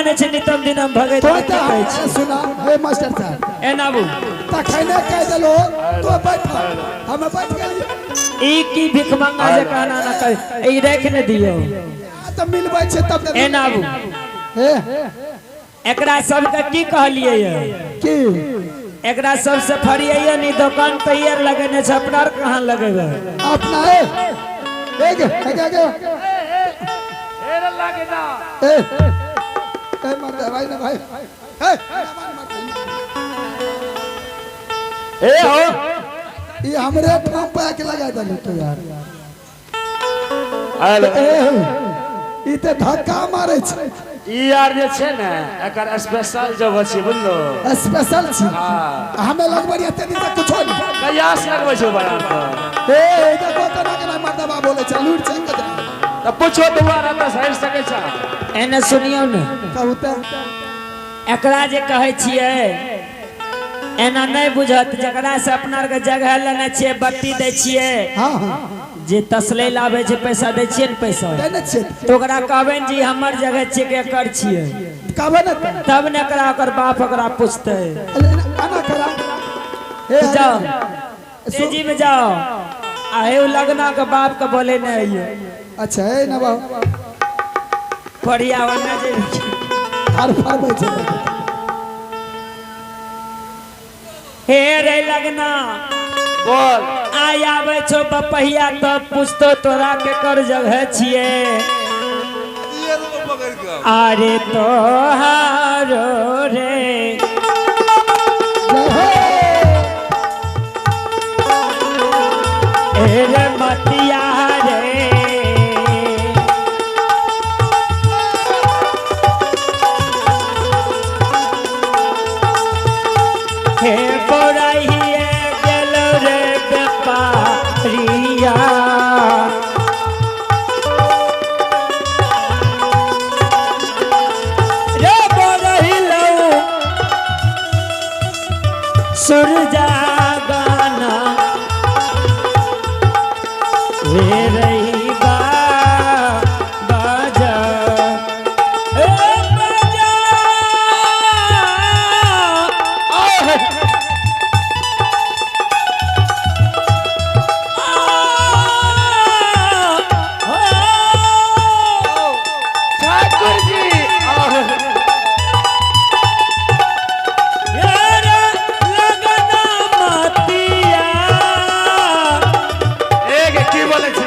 जाने छे नितम दिन हम भगत तो सुना हे मास्टर साहब ए नाबू तखने कह देलो तो बैठ हम बैठ गेलिए ई की भिख मंगा जे कहना ना कह ई रख न दियो त मिलबै छे तब ए नाबू हे एकरा सब के की कहलिए ये की एकरा सबसे फरिये नी दुकान तैयार लगने छ अपना कहां लगेबे अपना ए गे एरे लागे ना ए मत भाई ना भाई ए हो ये हमरे ठाम पे आके लगा दले तो यार हेलो ई ते धक्का मारे छे ई यार जे छे ना एकर स्पेशल जब अछि बुझलो स्पेशल छी हां हमें लगबरिया तेनी से कुछो नहीं कयास लगबै छौ बड़ा ए देखो तो ना के ना मर्दबा बोले छ लूट चंग त पूछो दोबारा त सही सके छ एने सुनियो न कहूते एकरा जे कहै छियै एना नहीं बुझत जकरा से अपना के जगह लेने छियै बत्ती दे छियै हां हां जे तसले लावे छे पैसा दे छियै न पैसा देने छे तो ओकरा कहबे जी हमर जगह छियै के कर छियै कहबे न तब न एकरा ओकर बाप ओकरा पूछते आना करा ए जाओ तेजी में जाओ आहे लगना के बाप के बोले नहीं आइयो अच्छा ए ना बाबू बढ़िया वना जे हर फरबै छे हे रे लगना बोल आय आवे छो बपहिया तब पूछतो तोरा के कर जगह छिए अरे तो हारो रे रे मतिया रे हे बोराइए गेल रे व्यापारिया रे बोरहिलो सूरजा गाना वे रही बाजा ए बाजा ठाकुर जी यार लगना मतिया एक की बोले छी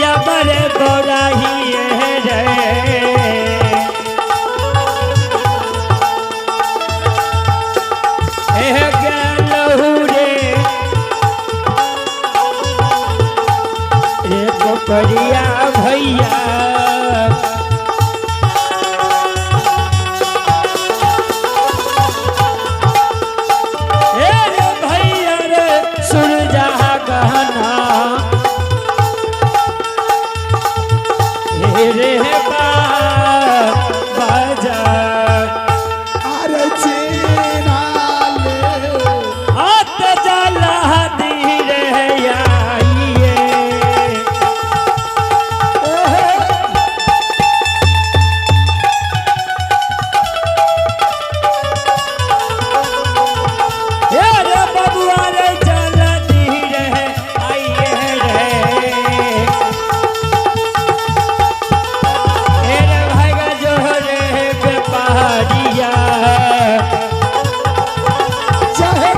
या बड़े बोराही रे ए गेलहु रे रे पोपरिया भैया ए रे भैया रे सूरजा गहना रे बाजा अरे चीना ले हाथ जला दी रे आइए रे बबुआ रे जला दी रे आइए रे व्यापारिया चाहे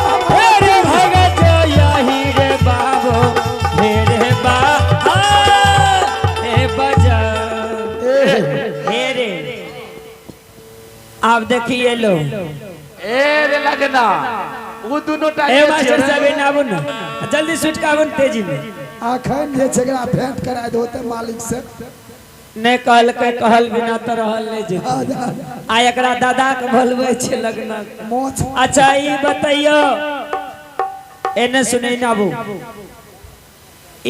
रे भागा जो यही रे बाबो मेरे बा ए बजा हे रे आप देखिए लो एरे लगना वो दोनों ए टाइम मास्टर साहब इन आबुन जल्दी स्विच का आबुन तेजी में आखन जे झगड़ा भेंट करा दोते मालिक से ने कहल के कहल बिना त रहल नहीं जे आ एकरा दादा के भलवे छे लगना मोछ अच्छा ई बताइयो एने सुनै नाबू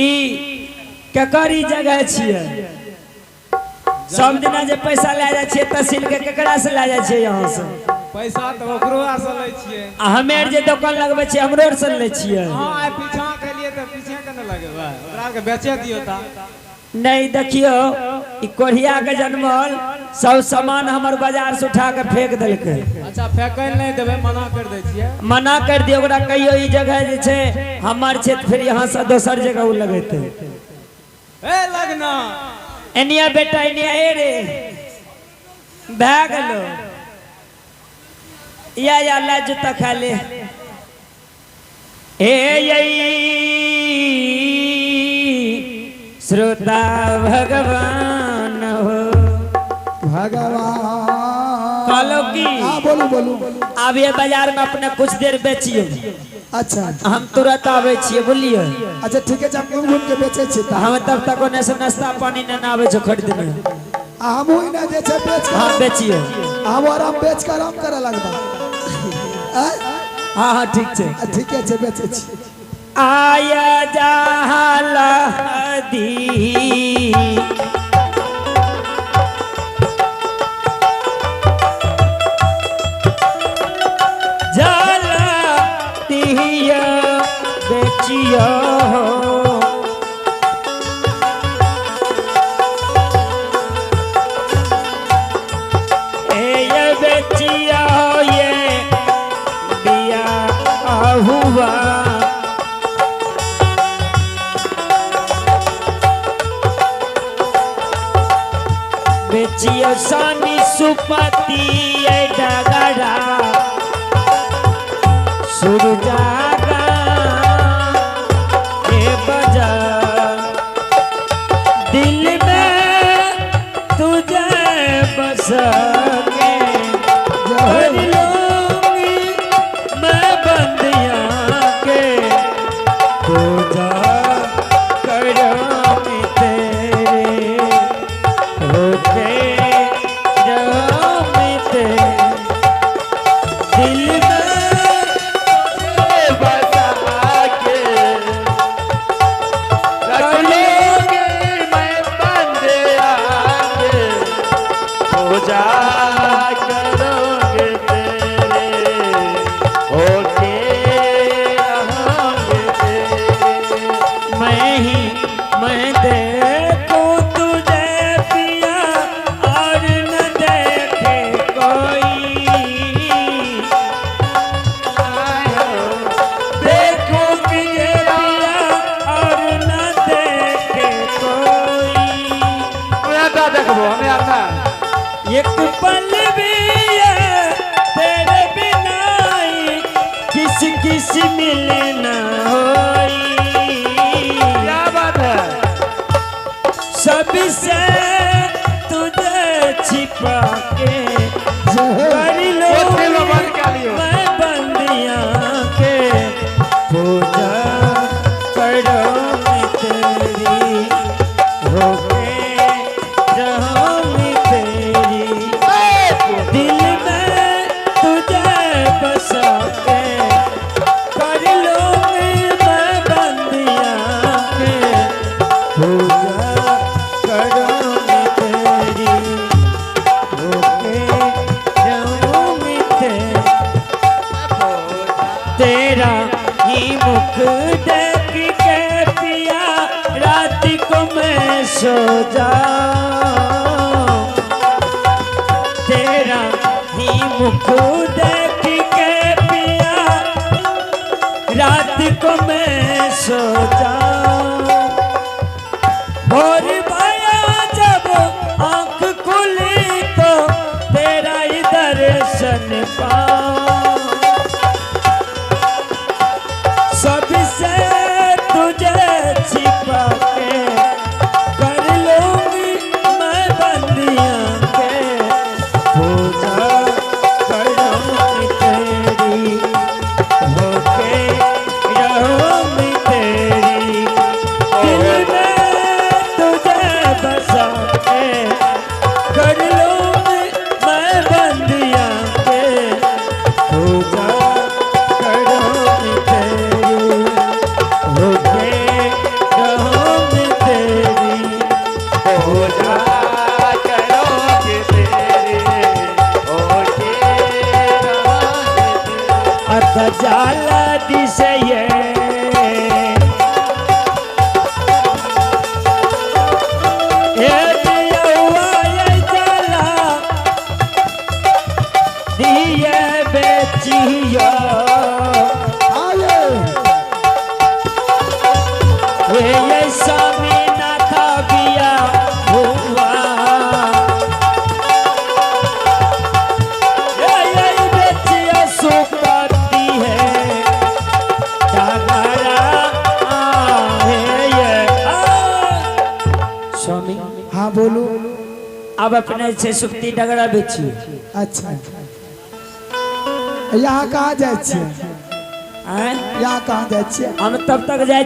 ई केकरी जगह छिए सब दिना जे पैसा ले जाय छिए तहसील के केकरा से ले जाय छिए यहां से पैसा तो ओकरो से ले छिए आ हमेर जे दुकान लगबै छिए हमरो से ले छिए हां पीछा के लिए तो पीछे के न लगेबा ओकरा के बेचे दियो ता नहीं देखियो ई कोढ़िया के जन्मल सब सामान हमर बाजार से उठा के फेंक देलकै। अच्छा फेंकै नहीं देबे, मना कर दे छिए। मना कर दियो ओकरा, कहियो ई जगह जे छै हमर छै फिर यहाँ से दोसर जगह उ लगेते। ए लगना एनिया बेटा एनिया ए रे भाग लो या ला जूता खा ले। ए यई श्रोता भगवान हो भगवान कहलो की हाँ बोलू बोलू अब ये बाजार में अपने कुछ देर बेचिए, अच्छा हम तुरंत आवे छिए बोलिए। अच्छा ठीक है, जब घूम घूम के बेचे छी त हम तब तक ओने से नाश्ता पानी न आवे छ खरीदने। हम ही ना जे छै बेच के हाँ बेचिए, हम आराम बेच के आराम करे लगबा। हाँ हाँ ठीक छै। ठीक है बेचे छी। आया जाला दी जाला दिया बेचिया ये बेचिया ये बिया हुआ बेचियो सानी सुपति डगरा सुरजागा ए बजा दिल में तुझे बस के भर लूंगी मैं बंदिया के पूजा करूंगी तेरे होके जामी तेरे दिल में बसा के रख लूंगी मैं बंदे आके, पूजा करोगे तेरे होके रहोगे तेरे। मैं देखूं तुझे पिया और न देखे कोई, देखूं तुझे पिया और न देखे कोई। आता देखो हमें आता एक पल भी है तेरे बिना ही किसी किसी मिले न होई। क्या बात है। सभी से तुझे छिपा के कर कोठे में लो बंद कर लियो। मैं बंदिया के पूजा करूंगी तेरी होके रहूंगी तेरी दिल में तुझे बसा के कर लूंगी मैं बंदिया के पूजा करूंगी तेरी होके रहूंगी तेरी। तेरा ही मुख देख के पिया रात को मैं सो जाऊं, तेरा ही मुख देख के पिया रात को मैं सो जाऊं। भोर पाया जब आंख खुली तो तेरा ही दर्शन पाऊं, सबसे तुझे छिपा के कर लूंगी मैं बंदिया के पूजा करूंगी तेरी होके रहूंगी तेरी दिल में तुझे ये स्वामी नाथ बिया हुआ ये बेचिया सुपति है डगरा आहे ये स्वामी हाँ बोलो। अब अपने से सुक्ति डगरा बेची अच्छा यहाँ कहाँ जाए छियै? आय यहाँ कहाँ जाए छियै? हम तब तक जाए